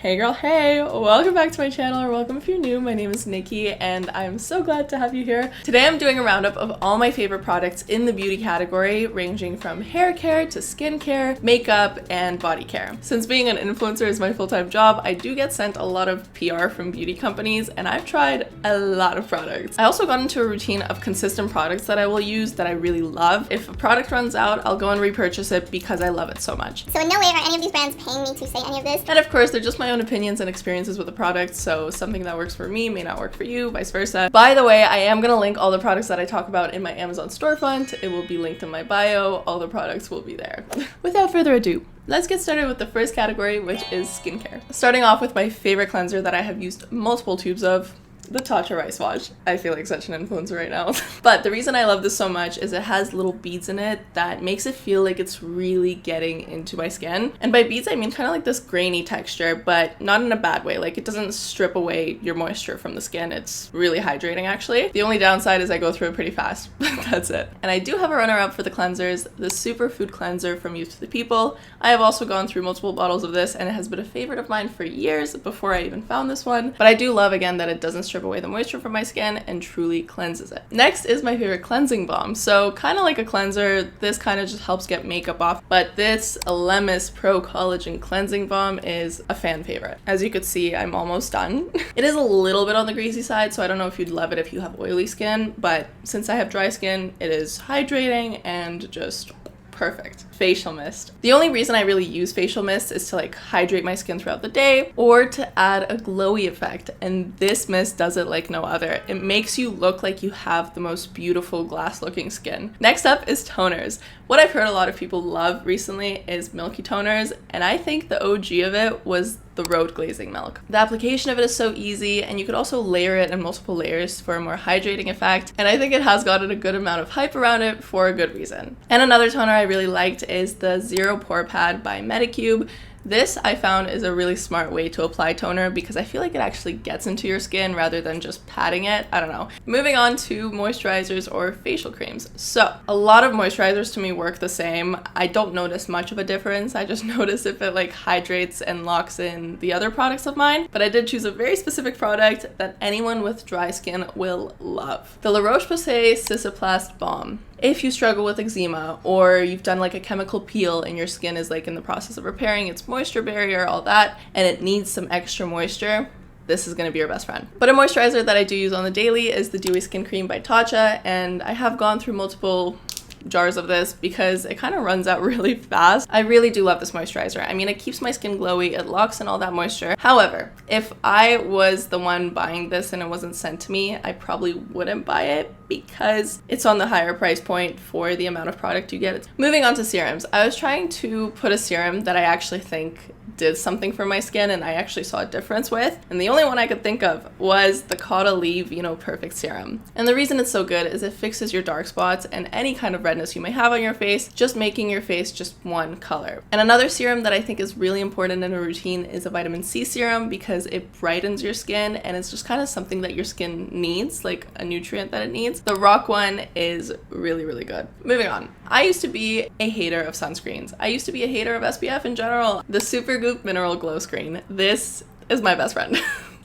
Hey girl, hey! Welcome back to my channel, or welcome if you're new. My name is Nikki and I'm so glad to have you here. Today I'm doing a roundup of all my favorite products in the beauty category, ranging from hair care to skincare, makeup, and body care. Since being an influencer is my full-time job, I do get sent a lot of PR from beauty companies and I've tried a lot of products. I also got into a routine of consistent products that I will use that I really love. If a product runs out, I'll go and repurchase it because I love it so much. So in no way are any of these brands paying me to say any of this. And of course, they're just my own opinions and experiences with the product, so something that works for me may not work for you, vice versa. By the way, I am gonna link all the products that I talk about in my Amazon storefront. It will be linked in my bio. All the products will be there. Without further ado, let's get started with the first category, which is skincare. Starting off with my favorite cleanser that I have used multiple tubes of, the Tatcha Rice Wash. I feel like such an influencer right now. But the reason I love this so much is it has little beads in it that makes it feel like it's really getting into my skin. And by beads, I mean kind of like this grainy texture, but not in a bad way. Like, it doesn't strip away your moisture from the skin. It's really hydrating, actually. The only downside is I go through it pretty fast. That's it. And I do have a runner-up for the cleansers, the Superfood Cleanser from Youth to the People. I have also gone through multiple bottles of this, and it has been a favorite of mine for years before I even found this one. But I do love, again, that it doesn't strip away the moisture from my skin and truly cleanses it. Next is my favorite cleansing balm. So kind of like a cleanser, this kind of just helps get makeup off, but this Elemis Pro Collagen Cleansing Balm is a fan favorite. As you could see, I'm almost done. It is a little bit on the greasy side, so I don't know if you'd love it if you have oily skin, but since I have dry skin, it is hydrating and just perfect. Facial mist. The only reason I really use facial mist is to like hydrate my skin throughout the day or to add a glowy effect, and this mist does it like no other. It makes you look like you have the most beautiful glass looking skin. Next up is toners. What I've heard a lot of people love recently is milky toners, and I think the OG of it was the road glazing milk. The application of it is so easy, and you could also layer it in multiple layers for a more hydrating effect, and I think it has gotten a good amount of hype around it for a good reason. And another toner I really liked is the Zero Pore Pad by Medicube. This I found is a really smart way to apply toner because I feel like it actually gets into your skin rather than just patting it. I don't know. Moving on to moisturizers or facial creams. So a lot of moisturizers to me work the same. I don't notice much of a difference. I just notice if it like hydrates and locks in the other products of mine. But I did choose a very specific product that anyone with dry skin will love. The La Roche-Posay Cicaplast Balm. If you struggle with eczema or you've done like a chemical peel and your skin is like in the process of repairing its moisture barrier, all that, and it needs some extra moisture, this is going to be your best friend. But a moisturizer that I do use on the daily is the Dewy Skin Cream by Tatcha, and I have gone through multiple jars of this because it kind of runs out really fast. I really do love this moisturizer. I mean, it keeps my skin glowy, it locks in all that moisture. However, if I was the one buying this and it wasn't sent to me, I probably wouldn't buy it because it's on the higher price point for the amount of product you get. Moving on to serums. I was trying to put a serum that I actually think did something for my skin and I actually saw a difference with, and the only one I could think of was the Caudalie Vino Perfect Serum. And the reason it's so good is it fixes your dark spots and any kind of redness you may have on your face, just making your face just one color. And another serum that I think is really important in a routine is a vitamin C serum because it brightens your skin and it's just kind of something that your skin needs, like a nutrient that it needs. The Rock one is really, really good. Moving on. I used to be a hater of sunscreens. I used to be a hater of SPF in general. The Supergoop Mineral Glow Screen. This is my best friend.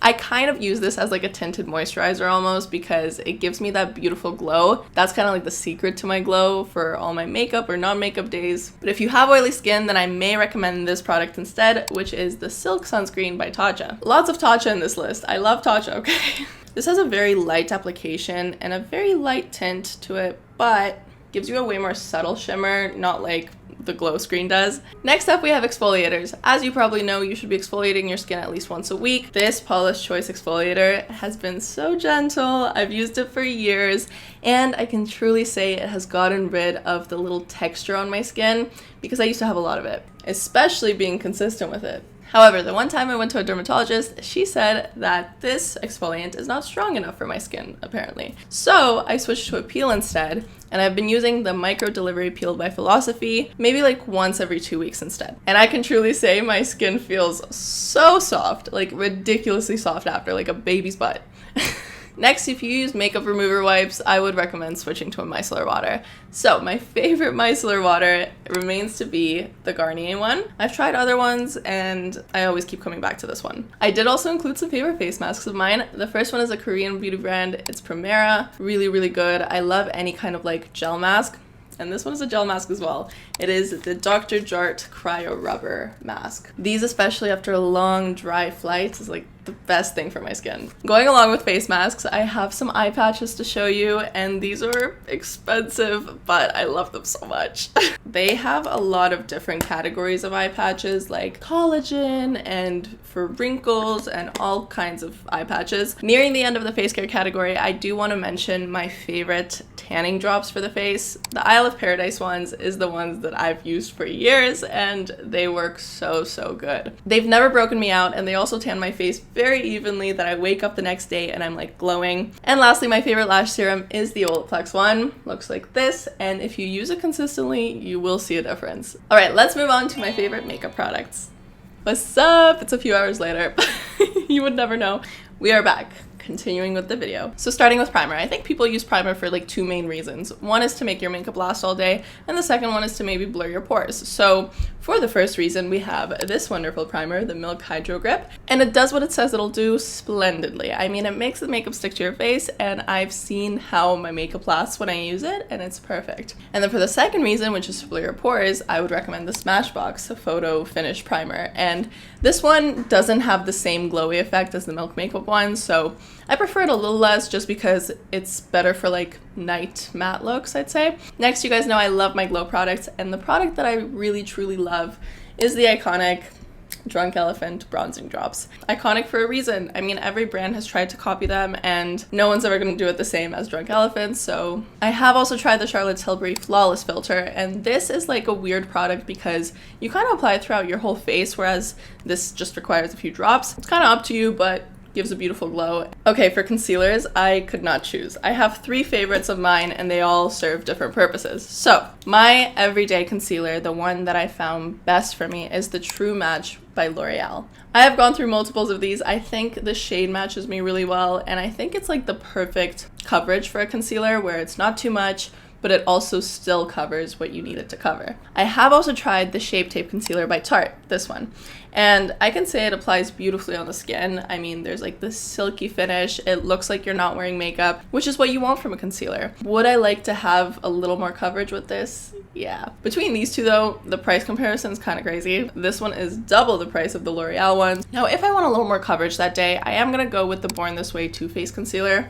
I kind of use this as like a tinted moisturizer almost because it gives me that beautiful glow. That's kind of like the secret to my glow for all my makeup or non-makeup days. But if you have oily skin, then I may recommend this product instead, which is the Silk Sunscreen by Tatcha. Lots of Tatcha in this list. I love Tatcha, okay? This has a very light application and a very light tint to it, but gives you a way more subtle shimmer, not like the glow screen does. Next up, we have exfoliators. As you probably know, you should be exfoliating your skin at least once a week. This Paula's Choice exfoliator has been so gentle. I've used it for years, and I can truly say it has gotten rid of the little texture on my skin because I used to have a lot of it, especially being consistent with it. However, the one time I went to a dermatologist, she said that this exfoliant is not strong enough for my skin, apparently. So I switched to a peel instead, and I've been using the Micro Delivery Peel by Philosophy maybe like once every 2 weeks instead. And I can truly say my skin feels so soft, like ridiculously soft after, like a baby's butt. Next, if you use makeup remover wipes, I would recommend switching to a micellar water. So my favorite micellar water remains to be the Garnier one. I've tried other ones and I always keep coming back to this one. I did also include some favorite face masks of mine. The first one is a Korean beauty brand. It's Primera. Really, really good. I love any kind of like gel mask. And this one is a gel mask as well. It is the Dr. Jart Cryo Rubber Mask. These, especially after a long, dry flight, is like the best thing for my skin. Going along with face masks, I have some eye patches to show you, and these are expensive, but I love them so much. They have a lot of different categories of eye patches, like collagen and for wrinkles and all kinds of eye patches. Nearing the end of the face care category, I do want to mention my favorite tanning drops for the face. The Isle of Paradise ones is the ones that I've used for years, and they work so good. They've never broken me out, and they also tan my face very evenly that I wake up the next day and I'm like glowing. And lastly, my favorite lash serum is the Olaplex one. Looks like this, and if you use it consistently, you will see a difference. All right, let's move on to my favorite makeup products. What's up? It's a few hours later. You would never know. We are back. Continuing with the video. So starting with primer, I think people use primer for like two main reasons. One is to make your makeup last all day, and the second one is to maybe blur your pores. So for the first reason, we have this wonderful primer, the Milk Hydro Grip, and it does what it says it'll do splendidly. I mean, it makes the makeup stick to your face, and I've seen how my makeup lasts when I use it, and it's perfect. And then for the second reason, which is to blur your pores, I would recommend the Smashbox Photo Finish Primer. And this one doesn't have the same glowy effect as the Milk Makeup one, so I prefer it a little less just because it's better for like night matte looks, I'd say. Next, you guys know I love my glow products, and the product that I really truly love is the iconic Drunk Elephant bronzing drops. Iconic for a reason. I mean, every brand has tried to copy them, and no one's ever going to do it the same as Drunk Elephant. So I have also tried the Charlotte Tilbury Flawless Filter, and this is like a weird product because you kind of apply it throughout your whole face, whereas this just requires a few drops. It's kind of up to you, but gives a beautiful glow. Okay, for concealers, I could not choose. I have three favorites of mine, and they all serve different purposes. So my everyday concealer, the one that I found best for me, is the True Match by L'Oreal. I have gone through multiples of these. I think the shade matches me really well, and I think it's like the perfect coverage for a concealer where it's not too much, but it also still covers what you need it to cover. I have also tried the Shape Tape Concealer by Tarte, this one, and I can say it applies beautifully on the skin. I mean, there's like this silky finish. It looks like you're not wearing makeup, which is what you want from a concealer. Would I like to have a little more coverage with this? Yeah. Between these two though, the price comparison is kind of crazy. This one is double the price of the L'Oreal one. Now, if I want a little more coverage that day, I am gonna go with the Born This Way Too Faced Concealer.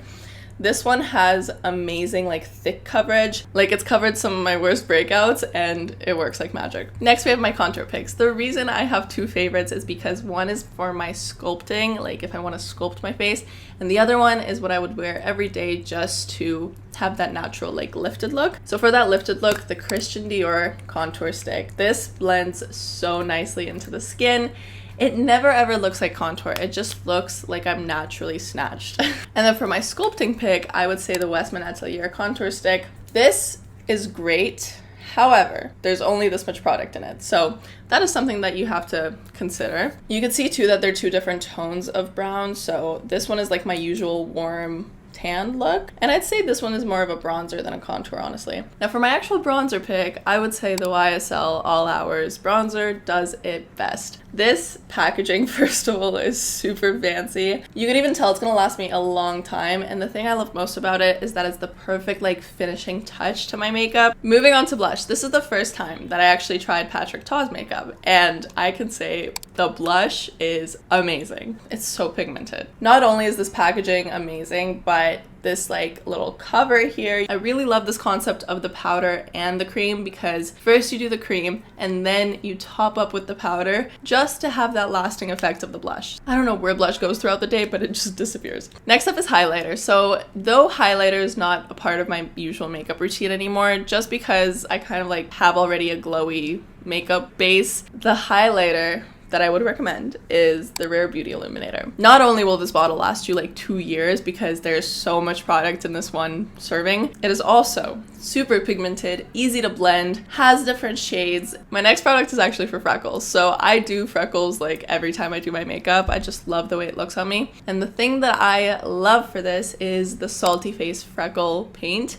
This one has amazing like thick coverage. Like, it's covered some of my worst breakouts and it works like magic. Next, we have my contour picks. The reason I have two favorites is because one is for my sculpting, like if I want to sculpt my face, and the other one is what I would wear every day just to have that natural like lifted look. So for that lifted look, the Christian Dior contour stick. This blends so nicely into the skin. It never ever looks like contour. It just looks like I'm naturally snatched. And then for my sculpting pick, I would say the Westman Atelier contour stick. This is great. However, there's only this much product in it. So that is something that you have to consider. You can see too that they're two different tones of brown. So this one is like my usual warm tan look, and I'd say this one is more of a bronzer than a contour, honestly. Now for my actual bronzer pick, I would say the YSL All Hours bronzer does it best. This packaging, first of all, is super fancy. You can even tell it's gonna last me a long time, and the thing I love most about it is that it's the perfect like finishing touch to my makeup. Moving on to blush, this is the first time that I actually tried Patrick Ta's makeup, and I can say the blush is amazing. It's so pigmented. Not only is this packaging amazing, but this like little cover here. I really love this concept of the powder and the cream, because first you do the cream and then you top up with the powder just to have that lasting effect of the blush. I don't know where blush goes throughout the day, but it just disappears. Next up is highlighter. So though highlighter is not a part of my usual makeup routine anymore, just because I kind of like have already a glowy makeup base, the highlighter that I would recommend is the Rare Beauty Illuminator. Not only will this bottle last you like 2 years because there's so much product in this one serving, it is also super pigmented, easy to blend, has different shades. My next product is actually for freckles. So I do freckles like every time I do my makeup. I just love the way it looks on me. And the thing that I love for this is the Salty Face Freckle Paint.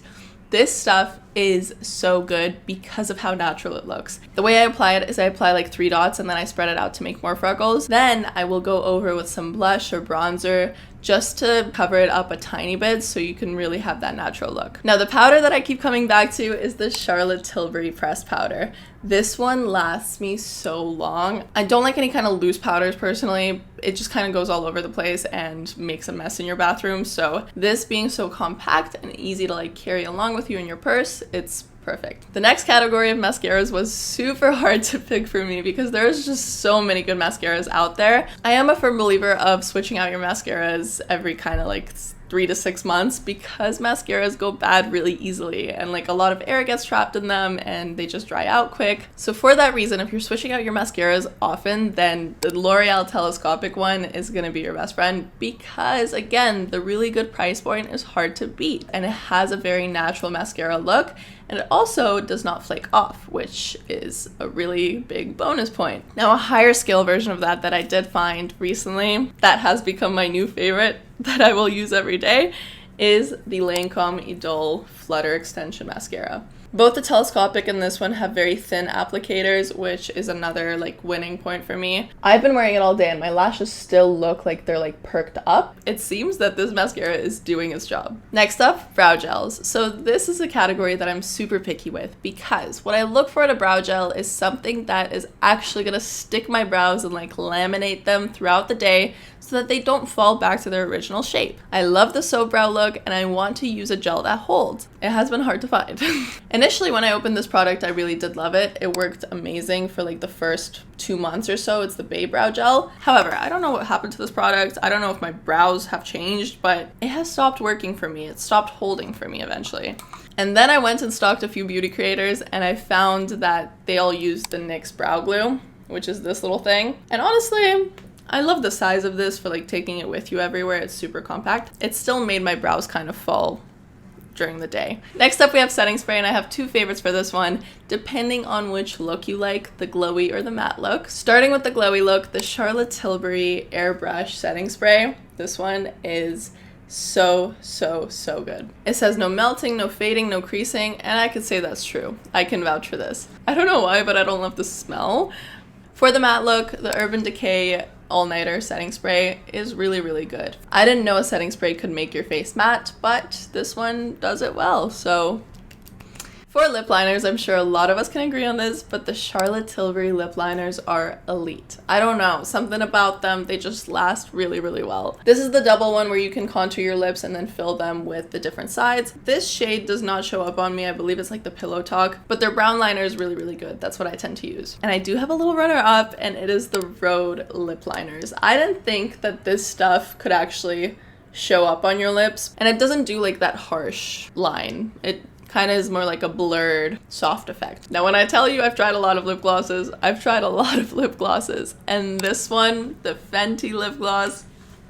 This stuff is so good because of how natural it looks. The way I apply it is I apply like 3 dots and then I spread it out to make more freckles. Then I will go over with some blush or bronzer just to cover it up a tiny bit so you can really have that natural look. Now the powder that I keep coming back to is the Charlotte Tilbury pressed powder. This one lasts me so long. I don't like any kind of loose powders personally. It just kind of goes all over the place and makes a mess in your bathroom. So this being so compact and easy to like carry along with you in your purse, it's perfect. The next category of mascaras was super hard to pick for me because there's just so many good mascaras out there. I am a firm believer of switching out your mascaras every kind of like 3 to 6 months because mascaras go bad really easily and like a lot of air gets trapped in them and they just dry out quick. So for that reason, if you're switching out your mascaras often, then the L'Oreal telescopic one is going to be your best friend because again, the really good price point is hard to beat and it has a very natural mascara look. And it also does not flake off, which is a really big bonus point. Now, a higher scale version of that I did find recently that has become my new favorite that I will use every day is the Lancome Idole Flutter Extension Mascara. Both the telescopic and this one have very thin applicators, which is another like winning point for me. I've been wearing it all day and my lashes still look like they're like perked up. It seems that this mascara is doing its job. Next up, brow gels. So this is a category that I'm super picky with because what I look for in a brow gel is something that is actually gonna stick my brows and like laminate them throughout the day so that they don't fall back to their original shape. I love the soap brow look and I want to use a gel that holds. It has been hard to find. Initially, when I opened this product, I really did love it. It worked amazing for like the first 2 months or so. It's the Bay Brow Gel. However, I don't know what happened to this product. I don't know if my brows have changed, but it has stopped working for me. It stopped holding for me eventually. And then I went and stalked a few beauty creators and I found that they all use the NYX Brow Glue, which is this little thing. And honestly, I love the size of this for like taking it with you everywhere. It's super compact. It still made my brows kind of fall during the day. Next up, we have setting spray, and I have 2 favorites for this one, depending on which look you like, the glowy or the matte look. Starting with the glowy look, the Charlotte Tilbury Airbrush Setting Spray. This one is so good. It says no melting, no fading, no creasing, and I could say that's true. I can vouch for this. I don't know why, but I don't love the smell. For the matte look, the Urban Decay All-Nighter Setting Spray is really good. I didn't know a setting spray could make your face matte, but this one does it well, so. For lip liners, I'm sure a lot of us can agree on this, but the Charlotte Tilbury lip liners are elite. I don't know, something about them, they just last really well. This is the double one where you can contour your lips and then fill them with the different sides. This shade does not show up on me. I believe it's like the Pillow Talk, but their brown liner is really good. That's what I tend to use. And I do have a little runner up, and it is the Rhode lip liners. I didn't think that this stuff could actually show up on your lips, and it doesn't do like that harsh line. It kind of is more like a blurred, soft effect. Now, when I tell you I've tried a lot of lip glosses, and this one, the Fenty lip gloss,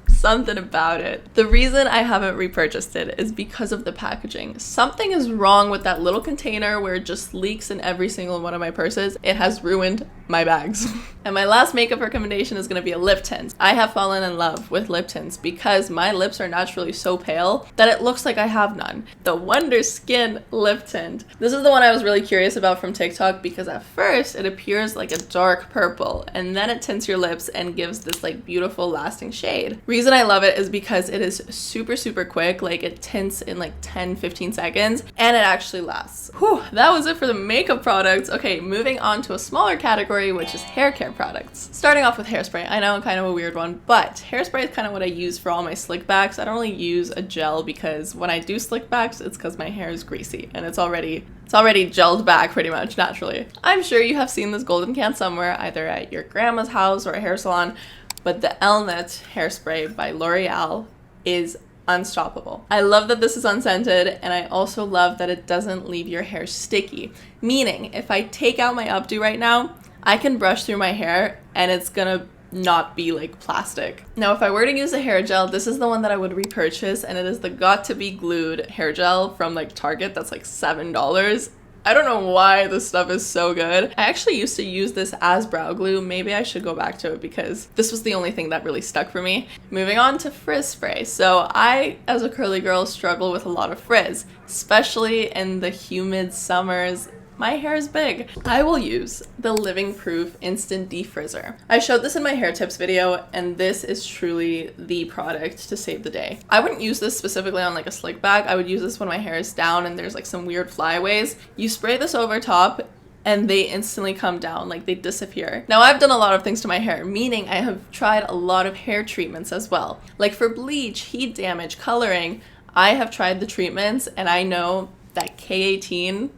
something about it. The reason I haven't repurchased it is because of the packaging. Something is wrong with that little container where it just leaks in every single one of my purses. It has ruined my bags. And my last makeup recommendation is going to be a lip tint. I have fallen in love with lip tints because my lips are naturally so pale that it looks like I have none. The Wonder Skin lip tint. This is the one I was really curious about from TikTok because at first it appears like a dark purple and then it tints your lips and gives this like beautiful lasting shade. Reason I love it is because it is super quick. Like it tints in like 10-15 seconds and it actually lasts. Whew, that was it for the makeup products. Okay, moving on to a smaller category, which is hair care products. Starting off with hairspray. I know, kind of a weird one, but hairspray is kind of what I use for all my slick backs. I don't really use a gel because when I do slick backs, it's because my hair is greasy and it's already gelled back pretty much naturally. I'm sure you have seen this golden can somewhere, either at your grandma's house or a hair salon, but the Elnet hairspray by L'Oreal is unstoppable. I love that this is unscented, and I also love that it doesn't leave your hair sticky. Meaning, if I take out my updo right now, I can brush through my hair and it's gonna not be like plastic. Now, if I were to use a hair gel, this is the one that I would repurchase, and it is the Got to Be Glued hair gel from like Target. That's like $7. I don't know why this stuff is so good. I actually used to use this as brow glue. Maybe I should go back to it because this was the only thing that really stuck for me. Moving on to frizz spray. So I, as a curly girl, struggle with a lot of frizz, especially in the humid summers. My hair is big. I will use the Living Proof Instant Defrizzer. I showed this in my hair tips video, and this is truly the product to save the day. I wouldn't use this specifically on like a slick back. I would use this when my hair is down and there's like some weird flyaways. You spray this over top and they instantly come down, like they disappear. Now, I've done a lot of things to my hair, meaning I have tried a lot of hair treatments as well. Like for bleach, heat damage, coloring, I have tried the treatments, and I know that K18,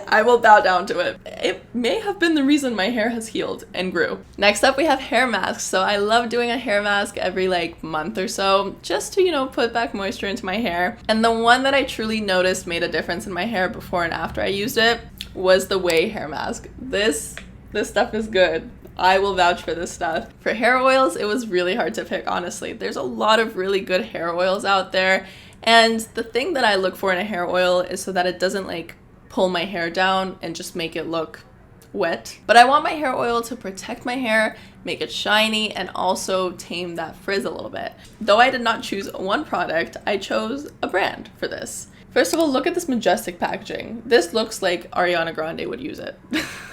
I will bow down to it. It may have been the reason my hair has healed and grew. Next up, we have hair masks. So I love doing a hair mask every like month or so, just to, you know, put back moisture into my hair. And the one that I truly noticed made a difference in my hair before and after I used it was the Way hair mask. This stuff is good. I will vouch for this stuff. For hair oils, it was really hard to pick, honestly. There's a lot of really good hair oils out there. And the thing that I look for in a hair oil is so that it doesn't like pull my hair down and just make it look wet. But I want my hair oil to protect my hair, make it shiny, and also tame that frizz a little bit. Though I did not choose one product, I chose a brand for this. First of all, look at this majestic packaging. This looks like Ariana Grande would use it.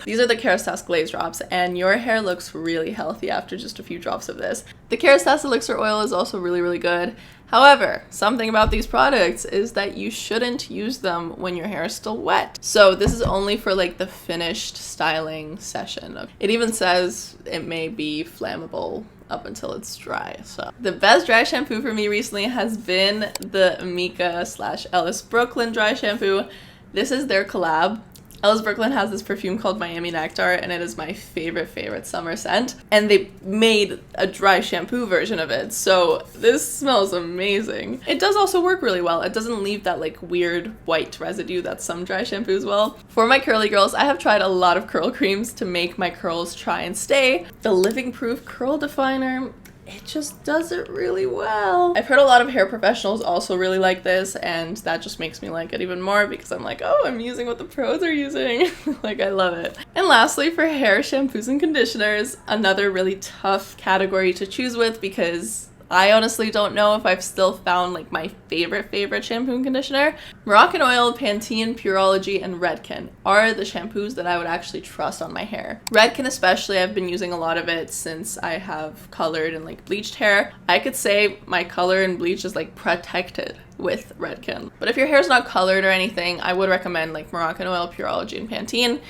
These are the Kerastase Glaze Drops, and your hair looks really healthy after just a few drops of this. The Kerastase Elixir Oil is also really, really good. However, something about these products is that you shouldn't use them when your hair is still wet. So this is only for like the finished styling session. It even says it may be flammable up until it's dry. So the best dry shampoo for me recently has been the Mika/Ellis Brooklyn dry shampoo. This is their collab. Ellis Brooklyn has this perfume called Miami Nectar, and it is my favorite summer scent. And they made a dry shampoo version of it, so this smells amazing. It does also work really well. It doesn't leave that like weird white residue that some dry shampoos will. For my curly girls, I have tried a lot of curl creams to make my curls try and stay. The Living Proof Curl Definer, it just does it really well. I've heard a lot of hair professionals also really like this, and that just makes me like it even more because I'm like, oh, I'm using what the pros are using. Like, I love it. And lastly, for hair shampoos and conditioners, another really tough category to choose with because I honestly don't know if I've still found like my favorite shampoo and conditioner. Moroccan Oil, Pantene, Pureology, and Redken are the shampoos that I would actually trust on my hair. Redken especially, I've been using a lot of it since I have colored and like bleached hair. I could say my color and bleach is like protected with Redken. But if your hair's not colored or anything, I would recommend like Moroccan Oil, Pureology, and Pantene.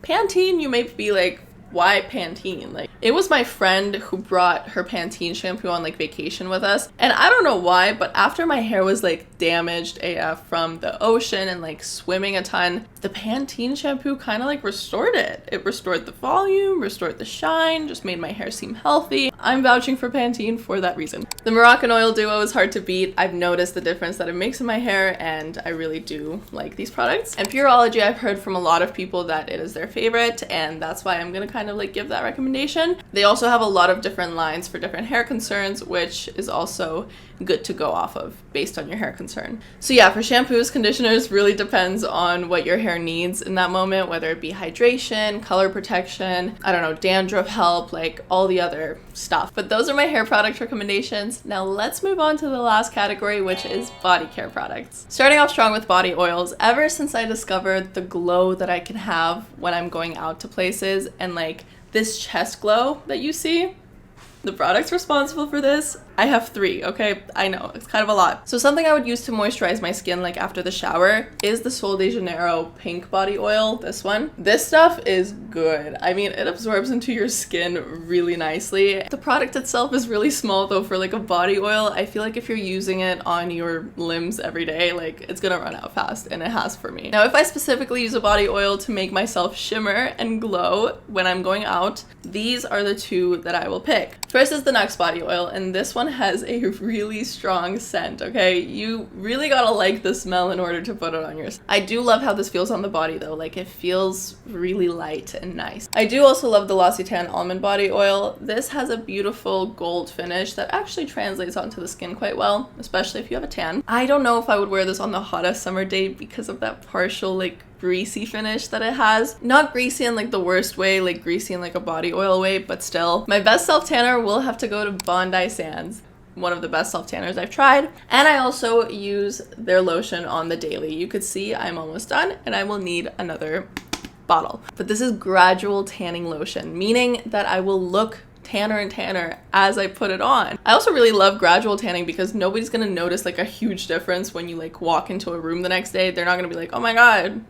Pantene, you may be like, why Pantene? Like, it was my friend who brought her Pantene shampoo on like vacation with us, and I don't know why, but after my hair was like damaged AF from the ocean and like swimming a ton, the Pantene shampoo kind of like restored it. It restored the volume, restored the shine, just made my hair seem healthy. I'm vouching for Pantene for that reason. The Moroccan Oil duo is hard to beat. I've noticed the difference that it makes in my hair, and I really do like these products. And Pureology, I've heard from a lot of people that it is their favorite, and that's why I'm gonna kind of like give that recommendation. They also have a lot of different lines for different hair concerns, which is also good to go off of based on your hair concern. So yeah, for shampoos, conditioners, really depends on what your hair needs in that moment, whether it be hydration, color protection, I don't know, dandruff help, like all the other stuff. But those are my hair product recommendations. Now let's move on to the last category, which is body care products. Starting off strong with body oils. Ever since I discovered the glow that I can have when I'm going out to places, and like this chest glow that you see, the products responsible for this, I have 3, okay? I know, it's kind of a lot. So something I would use to moisturize my skin like after the shower is the Sol de Janeiro pink body oil, this one. This stuff is good. I mean, it absorbs into your skin really nicely. The product itself is really small though for like a body oil. I feel like if you're using it on your limbs every day, like it's gonna run out fast, and it has for me. Now, if I specifically use a body oil to make myself shimmer and glow when I'm going out, these are the 2 that I will pick. First is the Nux body oil, and this one one has a really strong scent, okay? You really gotta like the smell in order to put it on yours. I do love how this feels on the body though, like it feels really light and nice. I do also love the L'Occitane Almond Body Oil. This has a beautiful gold finish that actually translates onto the skin quite well, especially if you have a tan. I don't know if I would wear this on the hottest summer day because of that partial like greasy finish that it has. Not greasy in like the worst way, like greasy in like a body oil way, but still. My best self tanner will have to go to Bondi Sands. One of the best self tanners I've tried. And I also use their lotion on the daily. You could see I'm almost done and I will need another bottle. But this is gradual tanning lotion, meaning that I will look tanner and tanner as I put it on. I also really love gradual tanning because nobody's gonna notice like a huge difference when you like walk into a room the next day. They're not gonna be like, oh my god,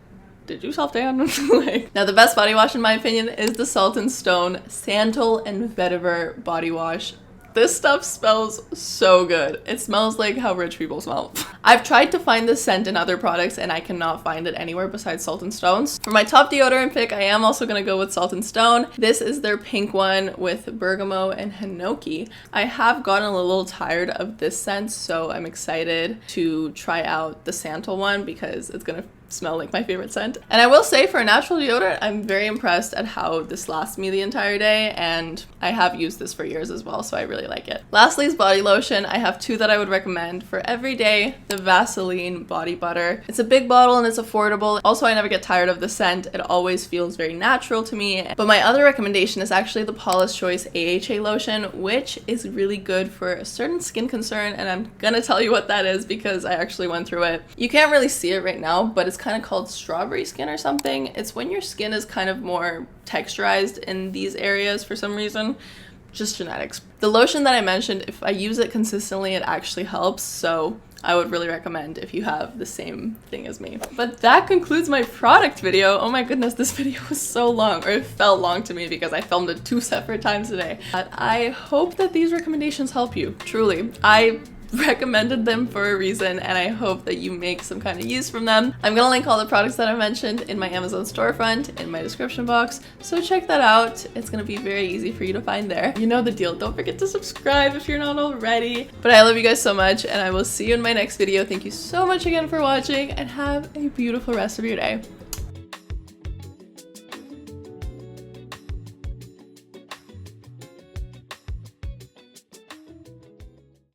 did you self-tan? Like, now the best body wash in my opinion is the Salt and Stone Santal and Vetiver body wash. This stuff smells so good. It smells like how rich people smell. I've tried to find this scent in other products and I cannot find it anywhere besides Salt and Stone's. For my top deodorant pick, I am also gonna go with Salt and Stone. This is their pink one with bergamot and hinoki. I have gotten a little tired of this scent, so I'm excited to try out the Santal one because it's gonna smell like my favorite scent. And I will say for a natural deodorant, I'm very impressed at how this lasts me the entire day, and I have used this for years as well, so I really like it. Lastly is body lotion. I have two that I would recommend for every day. The Vaseline Body Butter. It's a big bottle and it's affordable. Also, I never get tired of the scent. It always feels very natural to me. But my other recommendation is actually the Paula's Choice AHA lotion, which is really good for a certain skin concern, and I'm gonna tell you what that is because I actually went through it. You can't really see it right now, but it's kind of called strawberry skin or something. It's when your skin is kind of more texturized in these areas for some reason. Just genetics. The lotion that I mentioned, if I use it consistently, it actually helps, so I would really recommend if you have the same thing as me. But that concludes my product video. Oh my goodness, this video was so long, or it felt long to me because I filmed it 2 separate times today. But I hope that these recommendations help you, truly. I recommended them for a reason and I hope that you make some kind of use from them. I'm gonna link all the products that I mentioned in my Amazon storefront in my description box, so check that out. It's gonna be very easy for you to find there. You know the deal. Don't forget to subscribe if you're not already. But I love you guys so much and I will see you in my next video. Thank you so much again for watching and have a beautiful rest of your day.